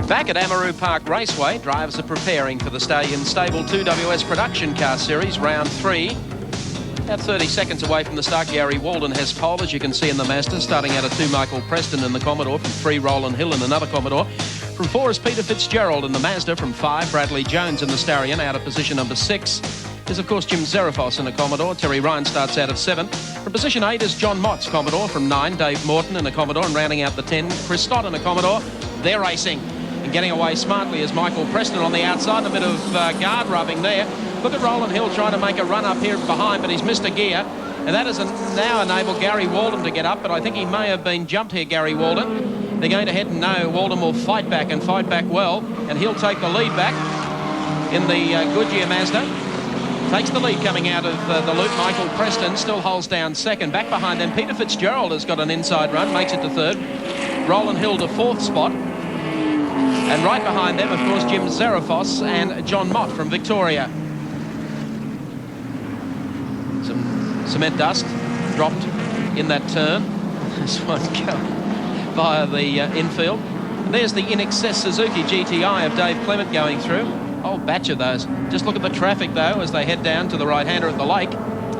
Back at Amaroo Park Raceway, drivers are preparing for the Stallions Stable 2WS Production Car Series, round 3. About 30 seconds away from the start, Gary Walden has pole, as you can see in the Mazda. Starting out of 2, Michael Preston in the Commodore. From 3, Roland Hill in another Commodore. From 4 is Peter Fitzgerald in the Mazda. From 5, Bradley Jones in the Stallion. Out of position number 6 is, of course, Jim Zarefos in a Commodore. Terry Ryan starts out of 7. From position 8 is John Mott's Commodore. From 9, Dave Morton in a Commodore. And rounding out the 10, Chris Stott in a Commodore. They're racing. And getting away smartly is Michael Preston on the outside. A bit of guard rubbing there. Look at Roland Hill trying to make a run up here behind, but he's missed a gear. And that has now enabled Gary Walden to get up, but I think he may have been jumped here, Gary Walden. They're going to head and no. Walden will fight back and fight back well, and he'll take the lead back in the Goodyear Mazda. Takes the lead coming out of the loop. Michael Preston still holds down second. Back behind them, Peter Fitzgerald has got an inside run, makes it to third. Roland Hill to fourth spot. And right behind them, of course, Jim Zarefos and John Mott from Victoria. Some cement dust dropped in that turn. This one going via the infield. And there's the In Excess Suzuki GTI of Dave Clement going through. Whole batch of those. Just look at the traffic, though, as they head down to the right-hander at the lake.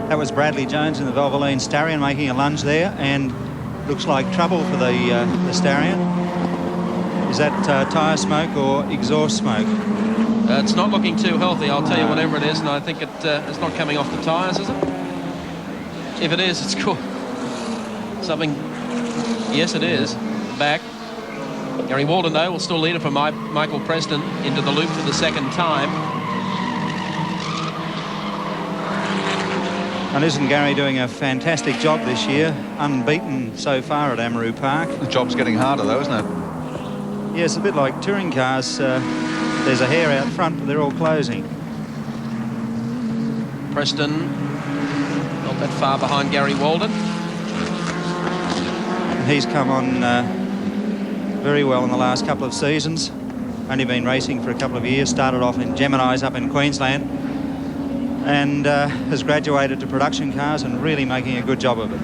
That was Bradley Jones in the Valvoline Stallion making a lunge there, and looks like trouble for the Stallion. Is that tyre smoke or exhaust smoke? It's not looking too healthy, I'll tell you, whatever it is, and I think it's not coming off the tyres, is it? If it is, it's cool. Something. Yes, it is. Back. Gary Walden, though, will still lead it for Michael Preston into the loop for the second time. And isn't Gary doing a fantastic job this year? Unbeaten so far at Amaroo Park. The job's getting harder, though, isn't it? Yeah, it's a bit like touring cars. There's a hair out front, but they're all closing. Preston not that far behind Gary Walden. He's come on very well in the last couple of seasons. Only been racing for a couple of years. Started off in Geminis up in Queensland, and has graduated to production cars and really making a good job of it.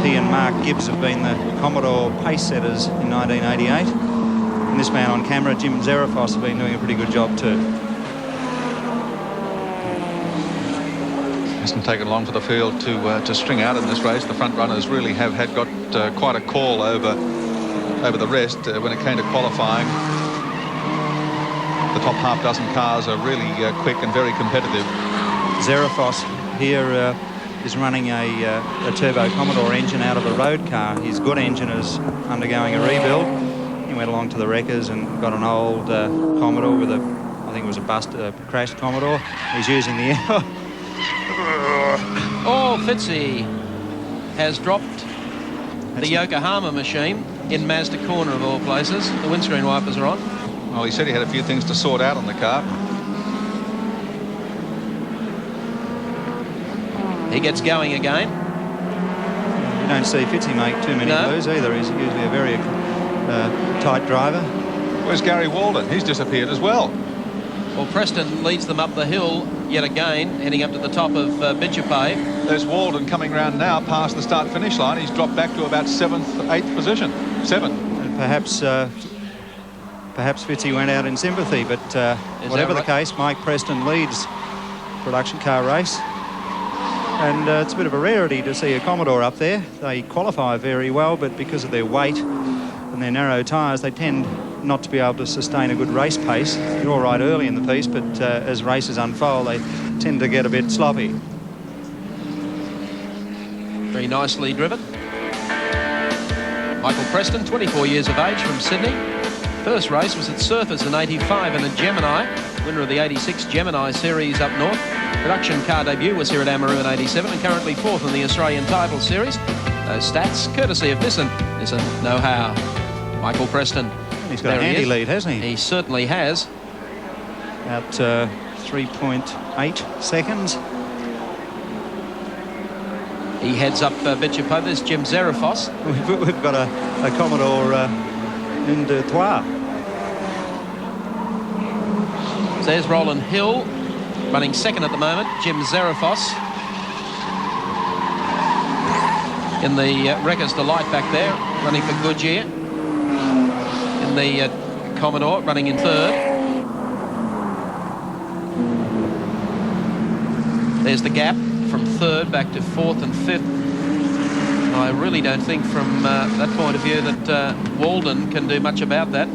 He and Mark Gibbs have been the Commodore pace setters in 1988. And this man on camera, Jim Zarefos, has been doing a pretty good job too. Hasn't taken long for the field to string out in this race. The front runners really have got quite a call over the rest when it came to qualifying. The top half dozen cars are really quick and very competitive. Zarefos here is running a turbo Commodore engine out of a road car. His good engine is undergoing a rebuild. He went along to the wreckers and got an old Commodore with I think it was a crashed Commodore. He's using the Oh, Fitzy has dropped the Yokohama machine in Mazda Corner of all places. The windscreen wipers are on. Well, he said he had a few things to sort out on the car. He gets going again. You don't see Fitzy make too many blues either. He's usually a very tight driver. Where's Gary Walden? He's disappeared as well. Well, Preston leads them up the hill yet again, heading up to the top of Bitchapay. There's Walden coming round now past the start-finish line. He's dropped back to about 7th, 8th position. 7. And perhaps Fitzy went out in sympathy, but whatever the case, Mike Preston leads production car race. And it's a bit of a rarity to see a Commodore up there. They qualify very well, but because of their weight and their narrow tyres, they tend not to be able to sustain a good race pace. They're all right early in the piece, but as races unfold, they tend to get a bit sloppy. Very nicely driven. Michael Preston, 24 years of age, from Sydney. First race was at Surfers in 85 in a Gemini, winner of the 86 Gemini Series up north. Production car debut was here at Amaroo in 87 and currently 4th in the Australian Title Series. Those stats courtesy of Nissan Know-How. Michael Preston. He's got a handy lead, hasn't he? He certainly has. About 3.8 seconds. He heads up Bitchapay. There's Jim Zarefos. We've got a Commodore in de Trois. So there's Roland Hill running second at the moment. Jim Zarefos in the Wreckers Delight back there, running for Goodyear. then the Commodore running in third. There's the gap from third back to fourth and fifth. I really don't think from that point of view that Walden can do much about that.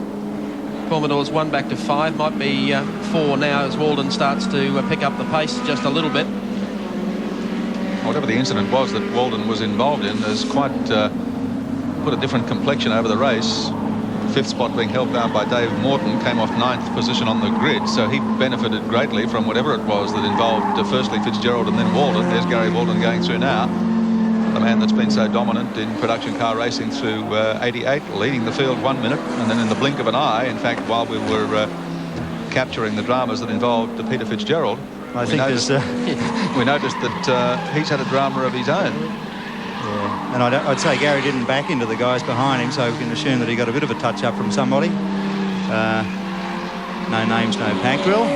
Commodore's 1 back to 5, might be 4 now as Walden starts to pick up the pace just a little bit. Whatever the incident was that Walden was involved in has quite put a different complexion over the race. Fifth spot being held down by Dave Morton, came off 9th position on the grid, so he benefited greatly from whatever it was that involved firstly Fitzgerald and then Walden. There's Gary Walden going through now, the man that's been so dominant in production car racing through 88, leading the field 1 minute, and then in the blink of an eye, in fact, while we were capturing the dramas that involved Peter Fitzgerald, we noticed that he's had a drama of his own. Yeah. And I'd say Gary didn't back into the guys behind him, so we can assume that he got a bit of a touch-up from somebody. No names, no pack drill.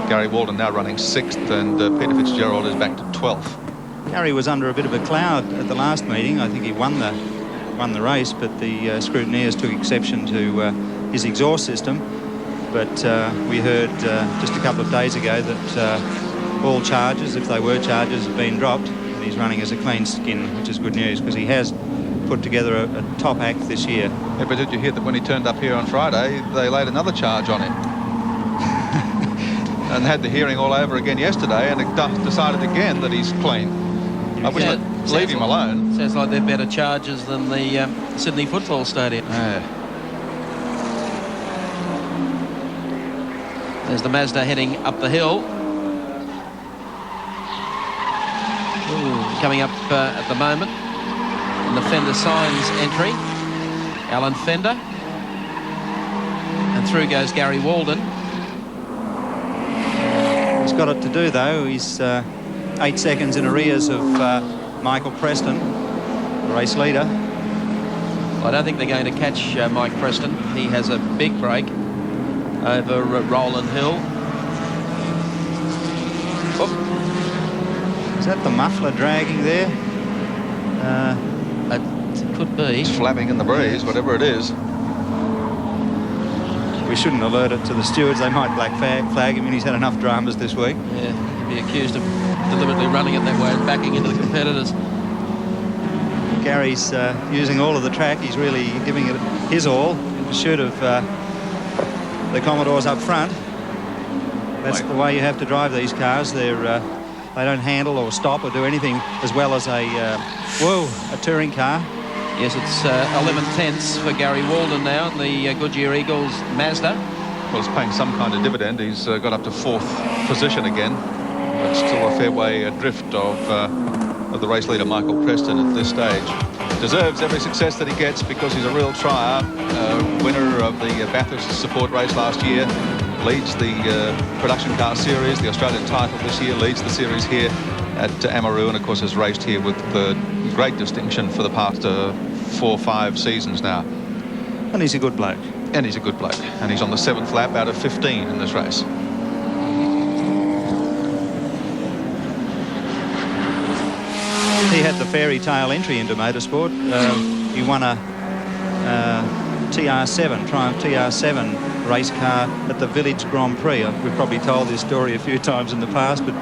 Gary Walden now running 6th, and Peter Fitzgerald is back to 12th. Gary was under a bit of a cloud at the last meeting. I think he won the race, but the scrutineers took exception to his exhaust system. But we heard just a couple of days ago that all charges, if they were charges, have been dropped, and he's running as a clean skin, which is good news because he has put together a top act this year. Yeah, but did you hear that when he turned up here on Friday, they laid another charge on him? And had the hearing all over again yesterday, and it decided again that he's clean. I wish they'd leave him alone. Sounds like they're better charges than the Sydney Football Stadium. There's the Mazda heading up the hill. Coming up at the moment in the Fender Signs entry, Alan Fender, and through goes Gary Walden. He's got it to do though. He's 8 seconds in arrears of Michael Preston, the race leader. I don't think they're going to catch Mike Preston. He has a big break over Roland Hill. Is that the muffler dragging there? It could be. It's flapping in the breeze, whatever it is. We shouldn't alert it to the stewards. They might black flag him, and he's had enough dramas this week. Yeah, he'd be accused of deliberately running it that way and backing into the competitors. Gary's using all of the track. He's really giving it his all in pursuit of the Commodores up front. That's the way you have to drive these cars. They don't handle or stop or do anything as well as a touring car. Yes, it's 11/10ths for Gary Walden now in the Goodyear Eagles Mazda. Well, it's paying some kind of dividend. He's got up to 4th position again, but still a fair way adrift of the race leader Michael Preston at this stage. Deserves every success that he gets because he's a real trier, winner of the Bathurst support race last year, leads the production car series, the Australian title this year, leads the series here at Amaroo, and of course has raced here with great distinction for the past 4 or 5 seasons now. And he's a good bloke. And he's a good bloke. And he's on the 7th lap out of 15 in this race. He had the fairy tale entry into motorsport. He won a TR7, Triumph TR7 race car at the Village Grand Prix. We've probably told this story a few times in the past, but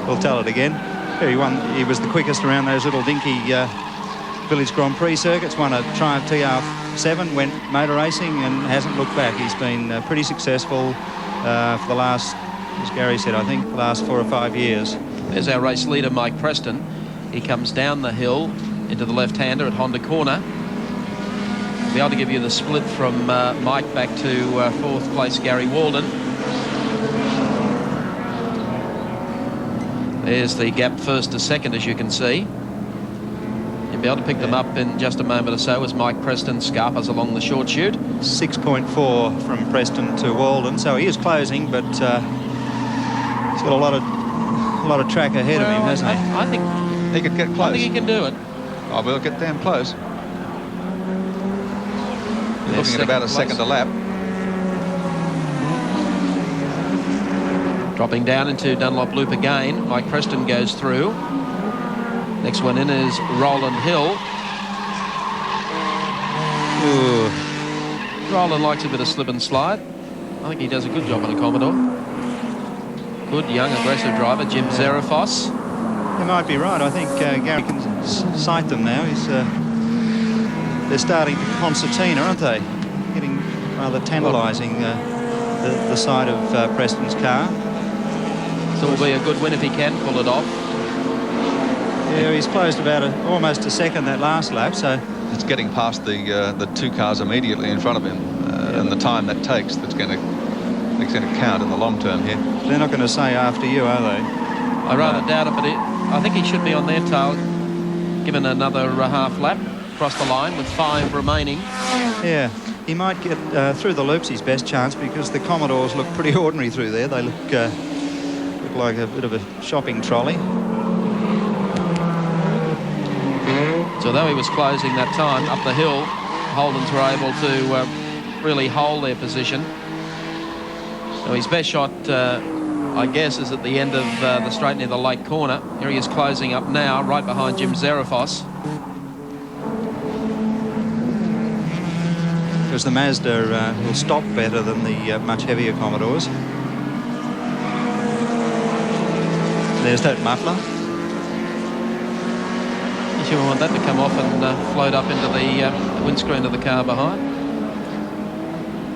we'll tell it again. He won. He was the quickest around those little dinky Village Grand Prix circuits. Won a Triumph TR7, went motor racing and hasn't looked back. He's been pretty successful for the last, as Gary said, I think, the last 4 or 5 years. There's our race leader, Mike Preston. He comes down the hill into the left-hander at Honda Corner. We'll be able to give you the split from Mike back to 4th place Gary Walden. There's the gap 1st to 2nd, as you can see. You'll be able to pick them up in just a moment or so as Mike Preston scarpers along the short chute. 6.4 from Preston to Walden, so he is closing, but he's got a lot of track ahead of him, hasn't he? I think he could get close. I think he can do it. Oh, we'll get damn close. Looking at about a second a lap. Dropping down into Dunlop Loop again. Mike Preston goes through. Next one in is Roland Hill. Ooh. Roland likes a bit of slip and slide. I think he does a good job on a Commodore. Good, young, aggressive driver, Jim Zarafos. You might be right. I think Gary can sight them now. They're starting to concertina, aren't they? Getting rather tantalising the side of Preston's car. So it'll be a good win if he can pull it off. Yeah, he's closed about almost a second that last lap, so... It's getting past the two cars immediately in front of him, and the time that takes that's going to count in the long term here. They're not going to say after you, are they? I rather doubt it, but I think he should be on their tail, given another half lap across the line with 5 remaining. Yeah, he might get through the loops his best chance, because the Commodores look pretty ordinary through there. They look like a bit of a shopping trolley. So though he was closing that time up the hill, Holdens were able to really hold their position. So his best shot, I guess, is at the end of the straight near the lake corner. Here he is closing up now, right behind Jim Zarafos. Because the Mazda will stop better than the much heavier Commodores. There's that muffler. You sure want that to come off and float up into the windscreen of the car behind.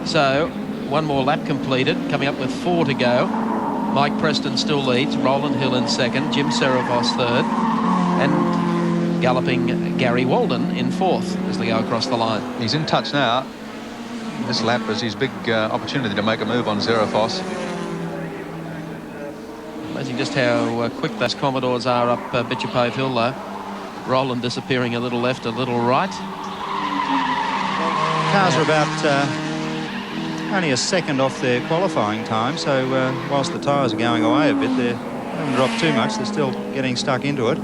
So, one more lap completed, coming up with 4 to go. Mike Preston still leads, Roland Hill in second, Jim Zarafos third, and galloping Gary Walden in 4th as they go across the line. He's in touch now. This lap is his big opportunity to make a move on Zarafos. Amazing just how quick those Commodores are up Bitchapave Hill though. Roland disappearing a little left, a little right. Cars are about only a second off their qualifying time, so whilst the tyres are going away a bit, they haven't dropped too much. They're still getting stuck into it.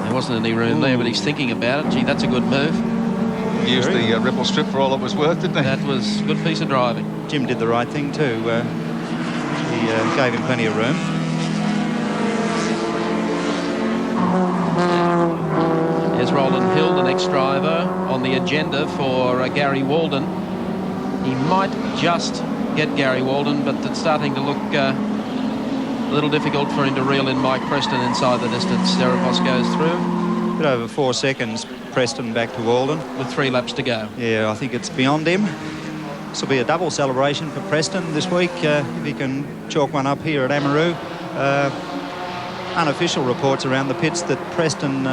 There wasn't any room there, but he's thinking about it. Gee, that's a good move. Used the ripple strip for all it was worth, didn't he? That was a good piece of driving. Jim did the right thing too. He gave him plenty of room. There's Roland Hill, the next driver, on the agenda for Gary Walden. He might just get Gary Walden, but it's starting to look a little difficult for him to reel in Mike Preston inside the distance. Zarafos goes through. A bit over 4 seconds, Preston back to Walden. With 3 laps to go. Yeah, I think it's beyond him. This will be a double celebration for Preston this week, if he can chalk one up here at Amaroo. Unofficial reports around the pits that Preston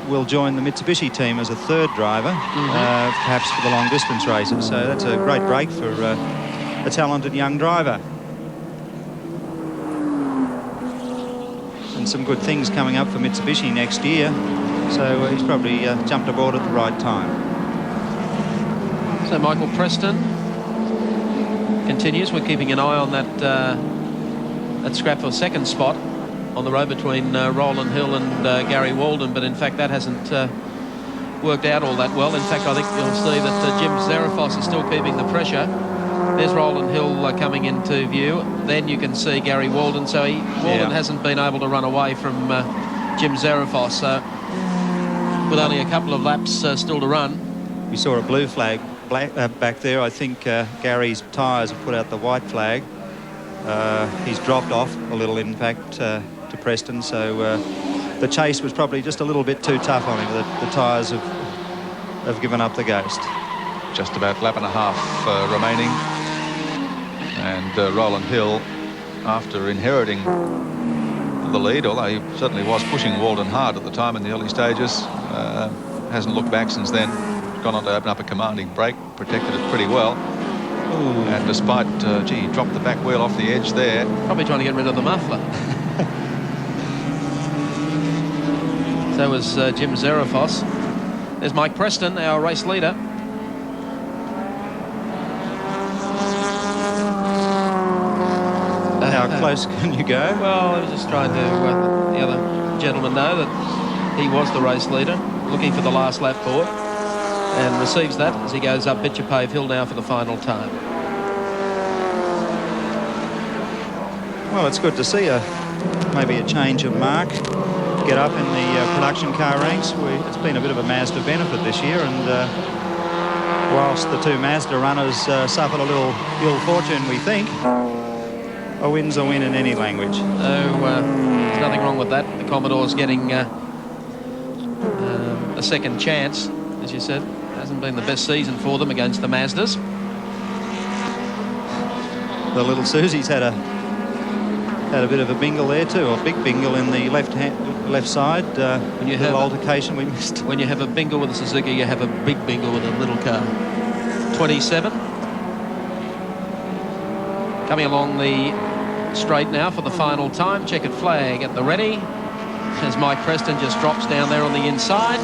will join the Mitsubishi team as a 3rd driver, perhaps for the long distance races. So that's a great break for a talented young driver. And some good things coming up for Mitsubishi next year. So he's probably jumped aboard at the right time. So Michael Preston continues. We're keeping an eye on that scrap for 2nd spot on the road between Roland Hill and Gary Walden, but in fact that hasn't worked out all that well. In fact, I think you'll see that Jim Zarafos is still keeping the pressure. There's Roland Hill coming into view. Then you can see Gary Walden. So Walden hasn't been able to run away from Jim Zarafos. So with only a couple of laps still to run. We saw a blue flag back there. I think Gary's tyres have put out the white flag. He's dropped off a little, in fact, to Preston, so the chase was probably just a little bit too tough on him. The tyres have given up the ghost. Just about lap and a half remaining, and Roland Hill, after inheriting the lead, although he certainly was pushing Walden hard at the time in the early stages, hasn't looked back since then. Gone on to open up a commanding break, protected it pretty well. Ooh. And despite, he dropped the back wheel off the edge there. Probably trying to get rid of the muffler. So was Jim Zarafos. There's Mike Preston, our race leader. How close can you go? Well, I was just trying to let the other gentleman know that he was the race leader, looking for the last lap board, and receives that as he goes up Bitchapave Hill now for the final time. Well, it's good to see maybe a change of mark get up in the production car ranks. It's been a bit of a Mazda benefit this year, and whilst the two Mazda runners suffered a little ill fortune, we think. A win's a win in any language. There's nothing wrong with that. The Commodores getting a second chance, as you said. Hasn't been the best season for them against the Mazdas. The little Susie's had a bit of a bingle there too, a big bingle in the left side. When you have altercation we missed. When you have a bingle with a Suzuki, you have a big bingle with a little car. 27. Coming along the straight now for the final time. Checkered flag at the ready as Mike Preston just drops down there on the inside.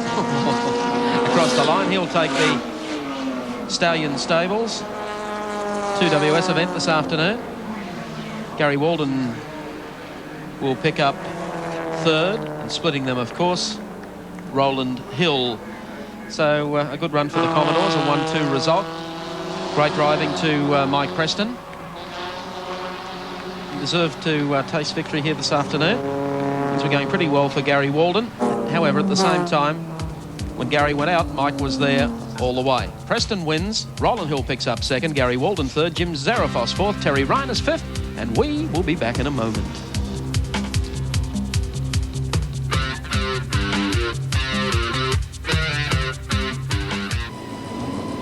Across the line, he'll take the Stallion Stables 2WS event this afternoon. Gary Walden will pick up third, and splitting them, of course, Roland Hill. So a good run for the Commodores, a 1-2 result. Great driving to Mike Preston. He deserved to taste victory here this afternoon. Things were going pretty well for Gary Walden. However, at the same time, when Gary went out, Mike was there all the way. Preston wins, Roland Hill picks up second, Gary Walden third, Jim Zarafos fourth, Terry Reiners fifth, and we will be back in a moment.